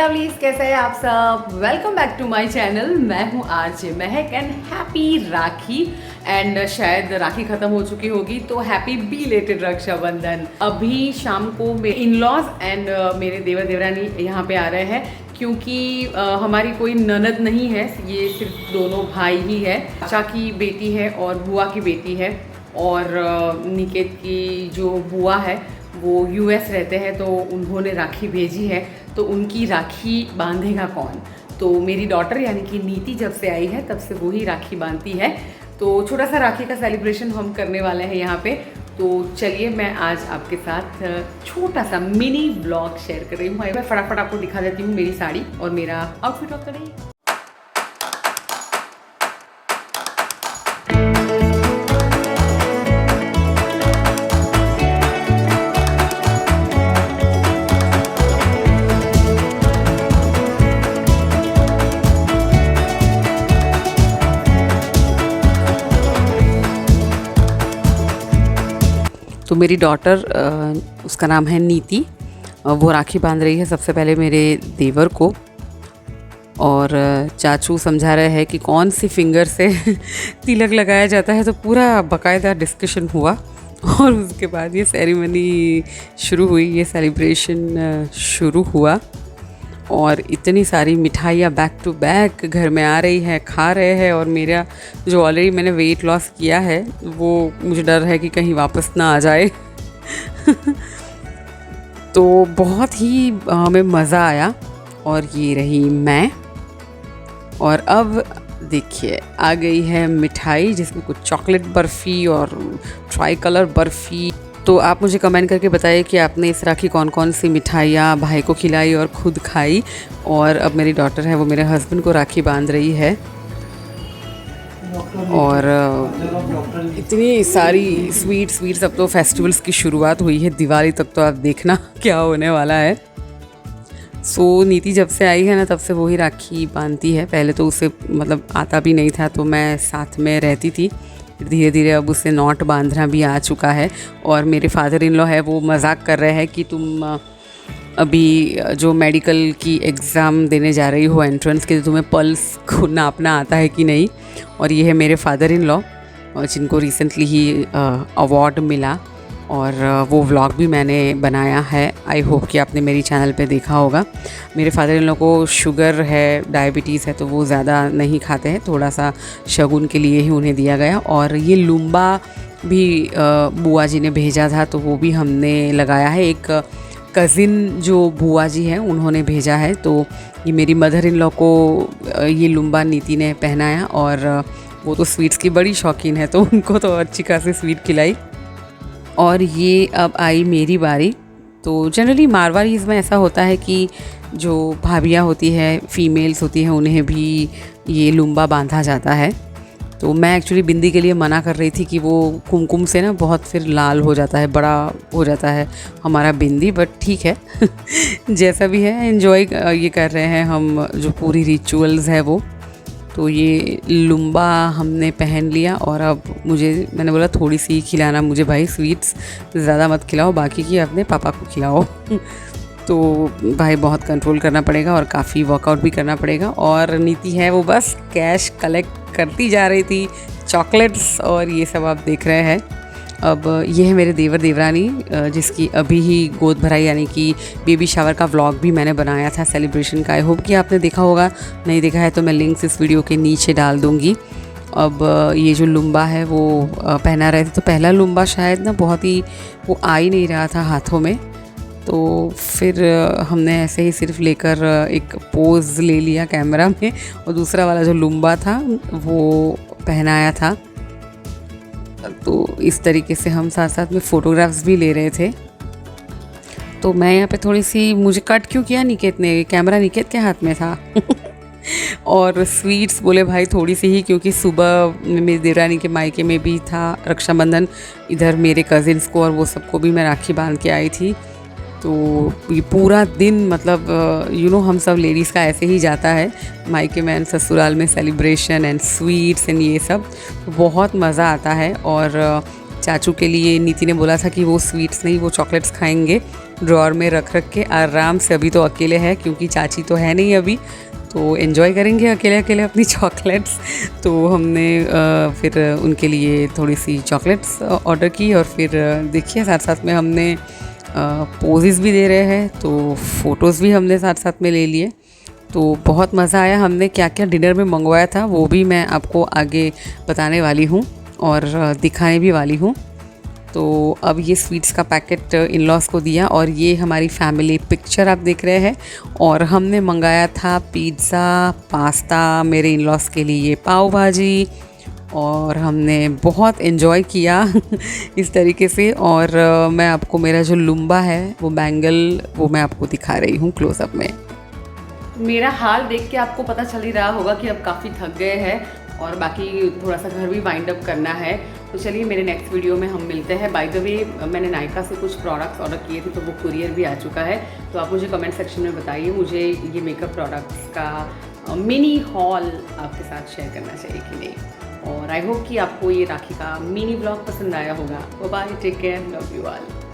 Lovelies, कैसे हैं आप सब। Welcome back to my channel. मैं हूं RJ Mahak and happy rakhi. And शायद राखी खत्म हो चुकी होगी तो हैप्पी बिलेटेड रक्षाबंधन। अभी शाम को मेरे इन लॉज एंड मेरे देवर देवरानी यहाँ पे आ रहे हैं क्योंकि हमारी कोई ननद नहीं है, ये सिर्फ दोनों भाई ही है। चाचा की बेटी है और बुआ की बेटी है और निकेत की जो बुआ है वो यूएस रहते हैं तो उन्होंने राखी भेजी है, तो उनकी राखी बांधेगा कौन। तो मेरी डॉटर यानी कि नीति जब से आई है तब से वो ही राखी बांधती है। तो छोटा सा राखी का सेलिब्रेशन हम करने वाले हैं यहाँ पे। तो चलिए मैं आज आपके साथ छोटा सा मिनी ब्लॉग शेयर कर रही हूँ। मैं फटाफट आपको दिखा देती हूँ मेरी साड़ी और मेरा आउटफिट ऑफ द डे। तो मेरी डॉटर उसका नाम है नीति, वो राखी बांध रही है सबसे पहले मेरे देवर को। और चाचू समझा रहे हैं कि कौन सी फिंगर से तिलक लगाया जाता है, तो पूरा बाकायदा डिस्कशन हुआ। और उसके बाद ये सेरेमनी शुरू हुई, ये सेलिब्रेशन शुरू हुआ। और इतनी सारी मिठाइयाँ बैक टू बैक घर में आ रही है, खा रहे हैं। और मेरा जो ऑलरेडी मैंने वेट लॉस किया है वो मुझे डर है कि कहीं वापस ना आ जाए। तो बहुत ही हमें मज़ा आया। और ये रही मैं। और अब देखिए आ गई है मिठाई, जिसमें कुछ चॉकलेट बर्फ़ी और ट्राई कलर बर्फ़ी। तो आप मुझे कमेंट करके बताइए कि आपने इस राखी कौन कौन सी मिठाइयाँ भाई को खिलाई और ख़ुद खाई। और अब मेरी डॉटर है वो मेरे हस्बैंड को राखी बांध रही है। और इतनी सारी स्वीट्स, अब तो फेस्टिवल्स की शुरुआत हुई है, दिवाली तक तो आप देखना क्या होने वाला है। सो नीति जब से आई है ना तब से वो ही राखी बांधती है। पहले तो उसे मतलब आता भी नहीं था, तो मैं साथ में रहती थी। धीरे धीरे अब उसे नॉट बांधना भी आ चुका है। और मेरे फादर इन लॉ है वो मजाक कर रहे हैं कि तुम अभी जो मेडिकल की एग्ज़ाम देने जा रही हो एंट्रेंस के, तो तुम्हें पल्स को नापना आता है कि नहीं। और ये है मेरे फादर इन लॉ जिनको रिसेंटली ही अवार्ड मिला। और वो व्लॉग भी मैंने बनाया है, आई होप कि आपने मेरी चैनल पे देखा होगा। मेरे फादर इन लोग को शुगर है, डायबिटीज़ है, तो वो ज़्यादा नहीं खाते हैं, थोड़ा सा शगुन के लिए ही उन्हें दिया गया। और ये लुम्बा भी बुआ जी ने भेजा था, तो वो भी हमने लगाया है। एक कज़िन जो बुआ जी हैं उन्होंने भेजा है, तो ये मेरी मदर इन लॉ को ये लुम्बा नीति ने पहनाया। और वो तो स्वीट्स की बड़ी शौकीन है, तो उनको तो अच्छी खासी स्वीट खिलाई। और ये अब आई मेरी बारी। तो जनरली मारवाड़ीज़ में ऐसा होता है कि जो भाभियाँ होती है, फीमेल्स होती हैं, उन्हें भी ये लुम्बा बांधा जाता है। तो मैं एक्चुअली बिंदी के लिए मना कर रही थी कि वो कुमकुम से ना बहुत फिर लाल हो जाता है, बड़ा हो जाता है हमारा बिंदी। बट ठीक है जैसा भी है एंजॉय ये कर रहे हैं हम, जो पूरी रिचुअल्स है वो। तो ये लुम्बा हमने पहन लिया। और अब मैंने बोला थोड़ी सी खिलाना मुझे भाई, स्वीट्स ज़्यादा मत खिलाओ, बाकी की अपने पापा को खिलाओ। तो भाई बहुत कंट्रोल करना पड़ेगा और काफ़ी वर्कआउट भी करना पड़ेगा। और नीति है वो बस कैश कलेक्ट करती जा रही थी, चॉकलेट्स और ये सब आप देख रहे हैं। अब ये है मेरे देवर देवरानी जिसकी अभी ही गोद भराई यानी कि बेबी शावर का व्लॉग भी मैंने बनाया था सेलिब्रेशन का। आई होप कि आपने देखा होगा, नहीं देखा है तो मैं लिंक्स इस वीडियो के नीचे डाल दूँगी। अब ये जो लुम्बा है वो पहना रहे थे, तो पहला लुम्बा शायद ना बहुत ही वो आ ही नहीं रहा था हाथों में। तो फिर हमने ऐसे ही सिर्फ लेकर एक पोज़ ले लिया कैमरा में, और दूसरा वाला जो लुम्बा था वो पहनाया था। तो इस तरीके से हम साथ साथ में फ़ोटोग्राफ्स भी ले रहे थे। तो मैं यहाँ पे थोड़ी सी, मुझे कट क्यों किया निकेत ने, कैमरा निकेत के हाथ में था। और स्वीट्स बोले भाई थोड़ी सी ही, क्योंकि सुबह मेरी देवरानी के मायके में भी था रक्षाबंधन, इधर मेरे कज़िन्स को और वो सबको भी मैं राखी बांध के आई थी। तो ये पूरा दिन मतलब हम सब लेडीज़ का ऐसे ही जाता है मायके में, ससुराल में सेलिब्रेशन एंड स्वीट्स एंड ये सब, तो बहुत मज़ा आता है। और चाचू के लिए नीति ने बोला था कि वो स्वीट्स नहीं वो चॉकलेट्स खाएंगे, ड्रॉअर में रख के आराम से, अभी तो अकेले है क्योंकि चाची तो है नहीं अभी, तो एंजॉय करेंगे अकेले अकेले अपनी चॉकलेट्स। तो हमने फिर उनके लिए थोड़ी सी चॉकलेट्स ऑर्डर की और फिर देखिए साथ साथ में हमने पोजेस भी दे रहे हैं, तो फ़ोटोज़ भी हमने साथ साथ में ले लिए। तो बहुत मज़ा आया। हमने क्या क्या डिनर में मंगवाया था वो भी मैं आपको आगे बताने वाली हूँ और दिखाने भी वाली हूँ। तो अब ये स्वीट्स का पैकेट इन लॉस को दिया और ये हमारी फैमिली पिक्चर आप देख रहे हैं। और हमने मंगाया था पिज़्ज़ा, पास्ता, मेरे इन लॉस के लिए पाव भाजी, और हमने बहुत एंजॉय किया इस तरीके से। और मैं आपको मेरा जो लुम्बा है वो बैंगल वो मैं आपको दिखा रही हूँ क्लोज़अप में। मेरा हाल देख के आपको पता चल ही रहा होगा कि अब काफ़ी थक गए हैं और बाकी थोड़ा सा घर भी वाइंड अप करना है। तो चलिए मेरे नेक्स्ट वीडियो में हम मिलते हैं। बाय द वे मैंने नायका से कुछ प्रोडक्ट्स ऑर्डर किए थे तो वो कुरियर भी आ चुका है। तो आप मुझे कमेंट सेक्शन में बताइए मुझे ये मेकअप प्रोडक्ट्स का मिनी हॉल आपके साथ शेयर करना चाहिए कि नहीं। और आई होप कि आपको ये राखी का मिनी ब्लॉग पसंद आया होगा। Bye, take care, love you all.